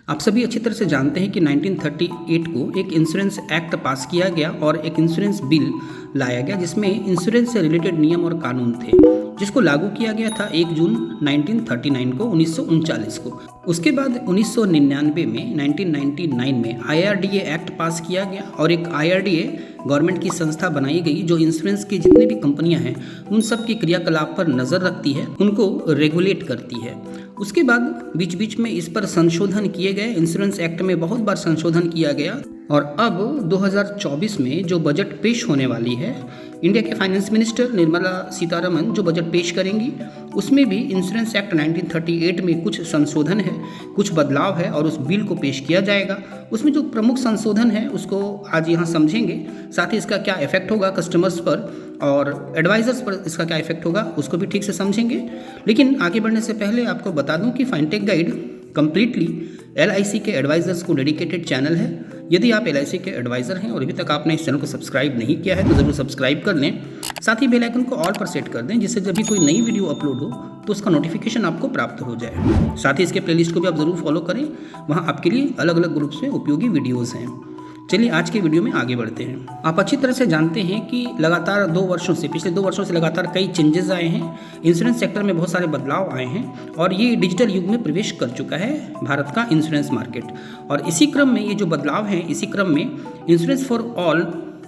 आप सभी अच्छी तरह से जानते हैं कि 1938 को एक इंश्योरेंस एक्ट पास किया गया और एक इंश्योरेंस बिल लाया गया जिसमें इंश्योरेंस से रिलेटेड नियम और कानून थे, जिसको लागू किया गया था 1 जून 1939 को 1939 को। उसके बाद 1999 में 1999 में IRDA एक्ट पास किया गया और एक IRDA गवर्नमेंट की संस्था बनाई गई जो इंश्योरेंस की जितनी भी कंपनियां हैं उन सब की क्रियाकलाप पर नज़र रखती है, उनको रेगुलेट करती है। उसके बाद बीच बीच में इस पर संशोधन किए गए, इंश्योरेंस एक्ट में बहुत बार संशोधन किया गया और अब 2024 में जो बजट पेश होने वाली है, इंडिया के फाइनेंस मिनिस्टर निर्मला सीतारमन जो बजट पेश करेंगी उसमें भी इंश्योरेंस एक्ट 1938 में कुछ संशोधन है, कुछ बदलाव है और उस बिल को पेश किया जाएगा। उसमें जो प्रमुख संशोधन है उसको आज यहाँ समझेंगे, साथ ही इसका क्या इफेक्ट होगा कस्टमर्स पर और एडवाइजर्स पर इसका क्या इफेक्ट होगा उसको भी ठीक से समझेंगे। लेकिन आगे बढ़ने से पहले आपको बता दूं कि फाइनटेक गाइड कंप्लीटली LIC के एडवाइजर्स को डेडिकेटेड चैनल है। यदि आप LIC के एडवाइज़र हैं और अभी तक आपने इस चैनल को सब्सक्राइब नहीं किया है तो ज़रूर सब्सक्राइब कर लें, साथ ही बेल आइकन को ऑल पर सेट कर दें जिससे जब भी कोई नई वीडियो अपलोड हो तो उसका नोटिफिकेशन आपको प्राप्त हो जाए। साथ ही इसके प्लेलिस्ट को भी आप ज़रूर फॉलो करें, वहाँ आपके लिए अलग अलग ग्रुप्स में उपयोगी वीडियोज़ हैं। चलिए आज के वीडियो में आगे बढ़ते हैं। आप अच्छी तरह से जानते हैं कि लगातार पिछले 2 वर्षों से लगातार कई चेंजेस आए हैं, इंश्योरेंस सेक्टर में बहुत सारे बदलाव आए हैं और ये डिजिटल युग में प्रवेश कर चुका है भारत का इंश्योरेंस मार्केट। और इसी क्रम में ये जो बदलाव हैं, इसी क्रम में इंश्योरेंस फॉर ऑल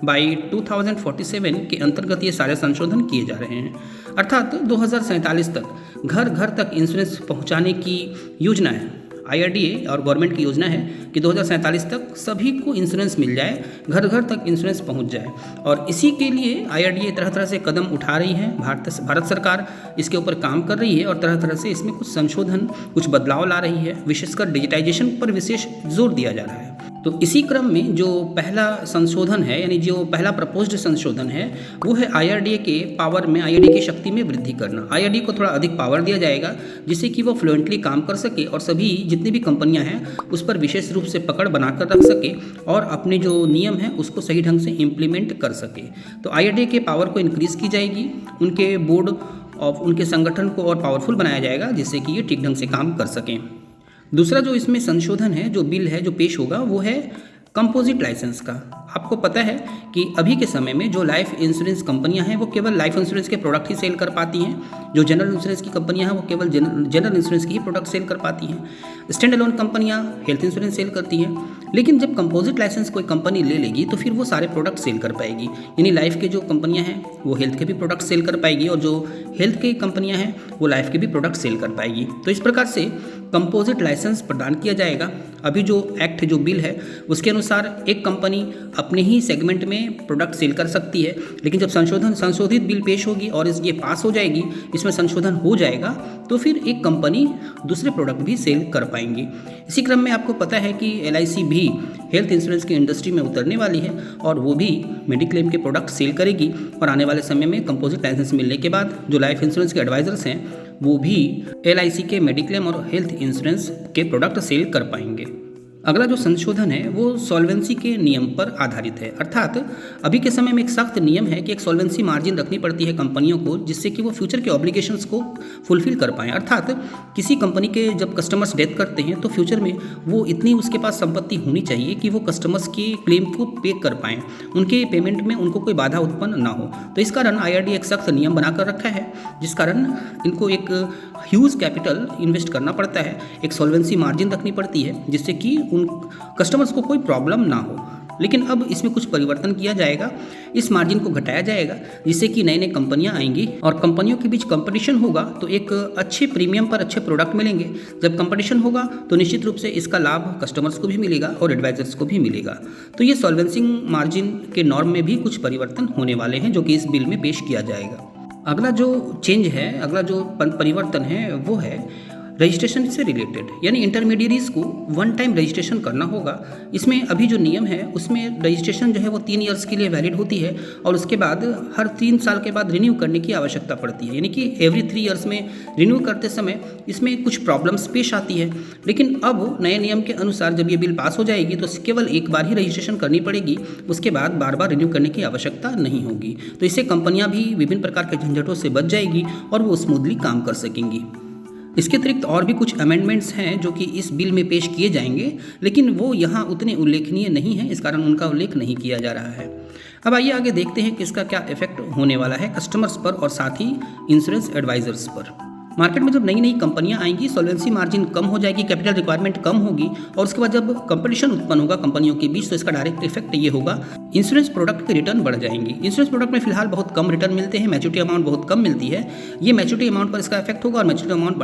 बाई 2047 के अंतर्गत ये सारे संशोधन किए जा रहे हैं। अर्थात 2047 तक घर घर तक इंश्योरेंस पहुँचाने की योजना है। IRDA और गवर्नमेंट की योजना है कि 2047 तक सभी को इंश्योरेंस मिल जाए, घर घर तक इंश्योरेंस पहुंच जाए। और इसी के लिए IRDA तरह तरह से कदम उठा रही है, भारत सरकार इसके ऊपर काम कर रही है और तरह तरह से इसमें कुछ संशोधन, कुछ बदलाव ला रही है। विशेषकर डिजिटाइजेशन पर विशेष जोर दिया जा रहा है। तो इसी क्रम में जो पहला संशोधन है, यानी जो पहला प्रपोज्ड संशोधन है, वो है IRDA के पावर में, IRDA की शक्ति में वृद्धि करना। IRDA को थोड़ा अधिक पावर दिया जाएगा जिससे कि वो फ्लुएंटली काम कर सके और सभी जितनी भी कंपनियां हैं उस पर विशेष रूप से पकड़ बनाकर रख सके और अपने जो नियम हैं उसको सही ढंग से इम्प्लीमेंट कर सके। तो IRDA के पावर को इंक्रीज़ की जाएगी, उनके बोर्ड और उनके संगठन को और पावरफुल बनाया जाएगा जिससे कि ये ठीक ढंग से काम कर सकें। दूसरा जो इसमें संशोधन है, जो बिल है जो पेश होगा, वो है कंपोजिट लाइसेंस का। आपको पता है कि अभी के समय में जो लाइफ इंश्योरेंस कंपनियां हैं वो केवल लाइफ इंश्योरेंस के प्रोडक्ट ही सेल कर पाती हैं। जो जनरल इंश्योरेंस की कंपनियां हैं वो केवल जनरल इंश्योरेंस की ही प्रोडक्ट सेल कर पाती हैं। स्टैंड अलोन कंपनियां हेल्थ इंश्योरेंस सेल करती हैं। लेकिन जब कंपोजिट लाइसेंस कोई कंपनी ले लेगी तो फिर वो सारे प्रोडक्ट सेल कर पाएगी, यानी लाइफ के जो कंपनियां हैं वो हेल्थ के भी प्रोडक्ट सेल कर पाएगी और जो हेल्थ की कंपनियां हैं वो लाइफ के भी प्रोडक्ट सेल कर पाएगी। तो इस प्रकार से कंपोजिट लाइसेंस प्रदान किया जाएगा। अभी जो एक्ट, जो बिल है, उसके अनुसार एक कंपनी अपने ही सेगमेंट में प्रोडक्ट सेल कर सकती है, लेकिन जब संशोधित बिल पेश होगी और ये पास हो जाएगी, इसमें संशोधन हो जाएगा, तो फिर एक कंपनी दूसरे प्रोडक्ट भी सेल कर पाएंगी। इसी क्रम में आपको पता है कि LIC भी हेल्थ इंश्योरेंस की इंडस्ट्री में उतरने वाली है और वो भी मेडिक्लेम के प्रोडक्ट सेल करेगी और आने वाले समय में कंपोजिट लाइसेंस मिलने के बाद जो लाइफ इंश्योरेंस के एडवाइजर्स हैं वो भी LIC के मेडिक्लेम और हेल्थ इंश्योरेंस के प्रोडक्ट सेल कर पाएंगे। अगला जो संशोधन है वो सॉल्वेंसी के नियम पर आधारित है। अर्थात अभी के समय में एक सख्त नियम है कि एक सॉल्वेंसी मार्जिन रखनी पड़ती है कंपनियों को जिससे कि वो फ्यूचर के ऑब्लिगेशंस को फुलफिल कर पाएँ। अर्थात किसी कंपनी के जब कस्टमर्स डेथ करते हैं तो फ्यूचर में वो इतनी उसके पास संपत्ति होनी चाहिए कि वो कस्टमर्स के क्लेम को पे कर पाएँ, उनके पेमेंट में उनको कोई बाधा उत्पन्न ना हो। तो इस कारण IRDA एक सख्त नियम बनाकर रखा है जिस कारण इनको एक ह्यूज कैपिटल इन्वेस्ट करना पड़ता है, एक सॉल्वेंसी मार्जिन रखनी पड़ती है जिससे कि उन कस्टमर्स को कोई प्रॉब्लम ना हो। लेकिन अब इसमें कुछ परिवर्तन किया जाएगा, इस मार्जिन को घटाया जाएगा जिससे कि नई नई कंपनियां आएंगी और कंपनियों के बीच कंपटीशन होगा तो एक अच्छे प्रीमियम पर अच्छे प्रोडक्ट मिलेंगे। जब कंपटीशन होगा तो निश्चित रूप से इसका लाभ कस्टमर्स को भी मिलेगा और एडवाइजर्स को भी मिलेगा। तो ये सॉल्वेंसी मार्जिन के नॉर्म में भी कुछ परिवर्तन होने वाले हैं जो कि इस बिल में पेश किया जाएगा। अगला जो चेंज है, अगला जो परिवर्तन है वो है रजिस्ट्रेशन से रिलेटेड, यानी इंटरमीडियरीज़ को वन टाइम रजिस्ट्रेशन करना होगा। इसमें अभी जो नियम है उसमें रजिस्ट्रेशन जो है वो 3 ईयर्स के लिए वैलिड होती है और उसके बाद हर 3 साल के बाद रिन्यू करने की आवश्यकता पड़ती है, यानी कि एवरी 3 ईयर्स में रिन्यू करते समय इसमें कुछ प्रॉब्लम्स पेश आती है। लेकिन अब नए नियम के अनुसार जब ये बिल पास हो जाएगी तो केवल एक बार ही रजिस्ट्रेशन करनी पड़ेगी, उसके बाद बार बार रिन्यू करने की आवश्यकता नहीं होगी। तो इससे कंपनियाँ भी विभिन्न प्रकार के झंझटों से बच जाएगी और वो स्मूथली काम कर सकेंगी। इसके अतिरिक्त और भी कुछ अमेंडमेंट्स हैं जो कि इस बिल में पेश किए जाएंगे, लेकिन वो यहाँ उतने उल्लेखनीय नहीं हैं, इस कारण उनका उल्लेख नहीं किया जा रहा है। अब आइए आगे देखते हैं कि इसका क्या इफेक्ट होने वाला है कस्टमर्स पर और साथ ही इंश्योरेंस एडवाइजर्स पर। मार्केट में जब नई नई कंपनियां आएंगी, सॉल्वेंसी मार्जिन कम हो जाएगी, कैपिटल रिक्वायरमेंट कम होगी और उसके बाद जब कंपटीशन उत्पन्न होगा कंपनियों के बीच, तो इसका डायरेक्ट इफेक्ट ये होगा, इंश्योरेंस प्रोडक्ट के रिटर्न बढ़ जाएंगी। इंश्योरेंस प्रोडक्ट में फिलहाल बहुत कम रिटर्न मिलते हैं, मैच्योरिटी अमाउंट बहुत कम मिलती है। ये मैच्योरिटी अमाउंट पर इसका इफेक्ट होगा और मैच्योरिटी अमाउंट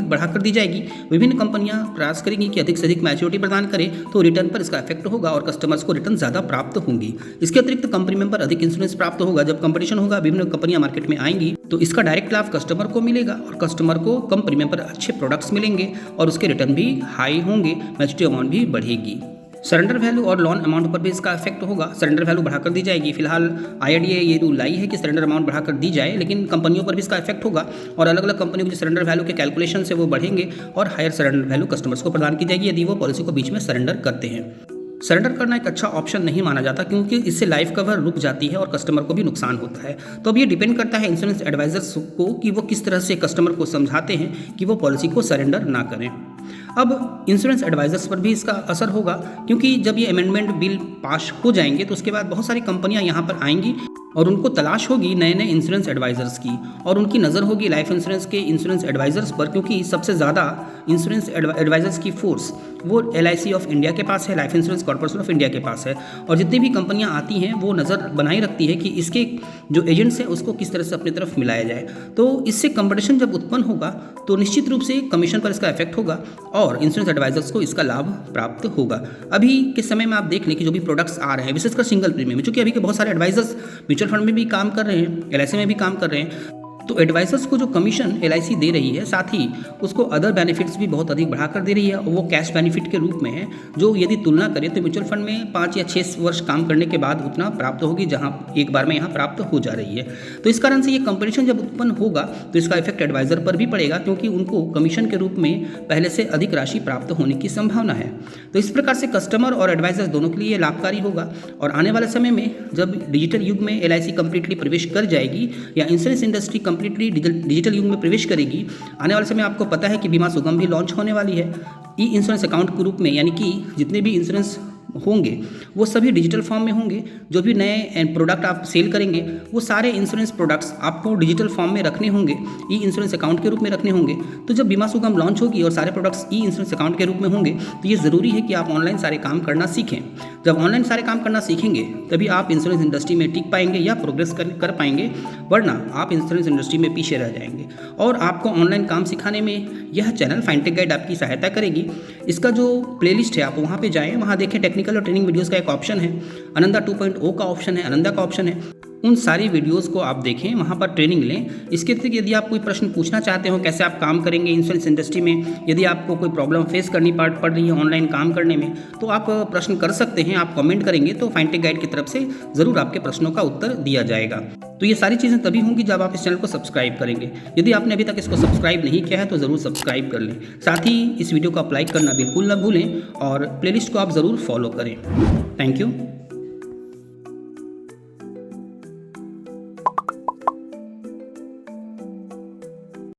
बढ़ाकर दी जाएगी। विभिन्न कंपनियां प्रयास करेंगी कि अधिक से अधिक मैच्योरिटी प्रदान करें, तो रिटर्न पर इसका इफेक्ट होगा और कस्टमर्स को रिटर्न ज़्यादा प्राप्त होंगी। इसके अतिरिक्त कम प्रीमियम पर अधिक इंश्योरेंस प्राप्त होगा। जब कंपटीशन होगा, विभिन्न कंपनियां मार्केट में आएंगी, तो इसका डायरेक्ट लाभ कस्टमर को मिलेगा और कस्टमर को कम प्रीमियम पर अच्छे प्रोडक्ट्स मिलेंगे और उसके रिटर्न भी हाई होंगे, मैच्योरिटी अमाउंट भी बढ़ेगी। सरेंडर वैल्यू और लोन अमाउंट पर भी इसका इफेक्ट होगा। सरेंडर वैल्यू बढ़ाकर दी जाएगी। फिलहाल IRDAI ये रूल लाई है कि सरेंडर अमाउंट बढ़ाकर दी जाए, लेकिन कंपनियों पर भी इसका इफेक्ट होगा और अलग अलग कंपनियों के जो सरेंडर वैल्यू के कैलकुलेशन है वो बढ़ेंगे और हायर सरेंडर वैल्यू कस्टमर्स को प्रदान की जाएगी यदि वो पॉलिसी को बीच में सरेंडर करते हैं। सरेंडर करना एक अच्छा ऑप्शन नहीं माना जाता क्योंकि इससे लाइफ कवर रुक जाती है और कस्टमर को भी नुकसान होता है। तो अब ये डिपेंड करता है इंश्योरेंस एडवाइजर्स को कि वो किस तरह से कस्टमर को समझाते हैं कि वो पॉलिसी को सरेंडर ना करें। अब इंश्योरेंस एडवाइजर्स पर भी इसका असर होगा क्योंकि जब ये अमेंडमेंट बिल पास हो जाएंगे तो उसके बाद बहुत सारी कंपनियां यहाँ पर आएंगी और उनको तलाश होगी नए नए इंश्योरेंस एडवाइजर्स की और उनकी नज़र होगी लाइफ इंश्योरेंस के इंश्योरेंस एडवाइजर्स पर, क्योंकि सबसे ज़्यादा इंश्योरेंस एडवाइजर्स की फोर्स वो LIC ऑफ इंडिया के पास है, life insurance corporation of India के पास है। और जितनी भी कंपनियां आती हैं वो नज़र बनाए रखती है कि इसके जो एजेंट्स हैं उसको किस तरह से अपनी तरफ मिलाया जाए। तो इससे कंपटीशन जब उत्पन्न होगा तो निश्चित रूप से कमीशन पर इसका इफेक्ट होगा और इंश्योरेंस एडवाइजर्स को इसका लाभ प्राप्त होगा। अभी के समय में आप देख लें कि जो भी प्रोडक्ट्स आ रहे हैं विशेषकर सिंगल प्रीमियम में, चूँकि अभी के बहुत सारे एडवाइजर्स म्यूचुअल फंड में भी काम कर रहे हैं, LIC में भी काम कर रहे हैं, तो एडवाइजर्स को जो कमीशन LIC दे रही है साथ ही उसको अदर बेनिफिट्स भी बहुत अधिक बढ़ाकर दे रही है और वो कैश बेनिफिट के रूप में है, जो यदि तुलना करें तो म्यूचुअल फंड में 5 या 6 वर्ष काम करने के बाद उतना प्राप्त होगी जहां एक बार में यहाँ प्राप्त हो जा रही है। तो इस कारण से ये कंपटीशन जब उत्पन्न होगा तो इसका इफेक्ट एडवाइजर पर भी पड़ेगा क्योंकि उनको कमीशन के रूप में पहले से अधिक राशि प्राप्त होने की संभावना है। तो इस प्रकार से कस्टमर और एडवाइजर्स दोनों के लिए लाभकारी होगा और आने वाले समय में जब डिजिटल युग में LIC कंप्लीटली प्रवेश कर जाएगी या इंश्योरेंस इंडस्ट्री कंप्लीटली डिजिटल युग में प्रवेश करेगी, आने वाले समय आपको पता है कि बीमा सुगम भी लॉन्च होने वाली है ई इंश्योरेंस अकाउंट के रूप में, यानी कि जितने भी इंश्योरेंस होंगे वो सभी डिजिटल फॉर्म में होंगे। जो भी नए प्रोडक्ट आप सेल करेंगे वो सारे इंश्योरेंस प्रोडक्ट्स आपको डिजिटल फॉर्म में रखने होंगे, ई इंश्योरेंस अकाउंट के रूप में रखने होंगे। तो जब बीमा सुगम लॉन्च होगी और सारे प्रोडक्ट्स ई इंश्योरेंस अकाउंट के रूप में होंगे तो ये ज़रूरी है कि आप ऑनलाइन सारे काम करना सीखें। जब ऑनलाइन सारे काम करना सीखेंगे तभी आप इंश्योरेंस इंडस्ट्री में टिक पाएंगे या प्रोग्रेस कर पाएंगे, वरना आप इंश्योरेंस इंडस्ट्री में पीछे रह जाएंगे। और आपको ऑनलाइन काम सिखाने में यह चैनल फाइनटेक गाइड आपकी सहायता करेगी। इसका जो प्लेलिस्ट है आप वहाँ पे जाएँ, वहाँ देखें टेक्निकल और ट्रेनिंग वीडियोज़ का एक ऑप्शन है, आनंदा 2.0 का ऑप्शन है, आनंदा का ऑप्शन है। उन सारी वीडियोस को आप देखें, वहाँ पर ट्रेनिंग लें। इसके अतिरिक्त यदि आप कोई प्रश्न पूछना चाहते हो कैसे आप काम करेंगे इंश्योरेंस इंडस्ट्री में, यदि आपको कोई प्रॉब्लम फेस करनी पड़ रही है ऑनलाइन काम करने में, तो आप प्रश्न कर सकते हैं। आप कमेंट करेंगे तो फाइनटेक गाइड की तरफ से ज़रूर आपके प्रश्नों का उत्तर दिया जाएगा। तो ये सारी चीज़ें तभी होंगी जब आप इस चैनल को सब्सक्राइब करेंगे। यदि आपने अभी तक इसको सब्सक्राइब नहीं किया है तो ज़रूर सब्सक्राइब कर लें। साथ ही इस वीडियो को आप लाइक करना बिल्कुल ना भूलें और प्लेलिस्ट को आप ज़रूर फॉलो करें। Thank you.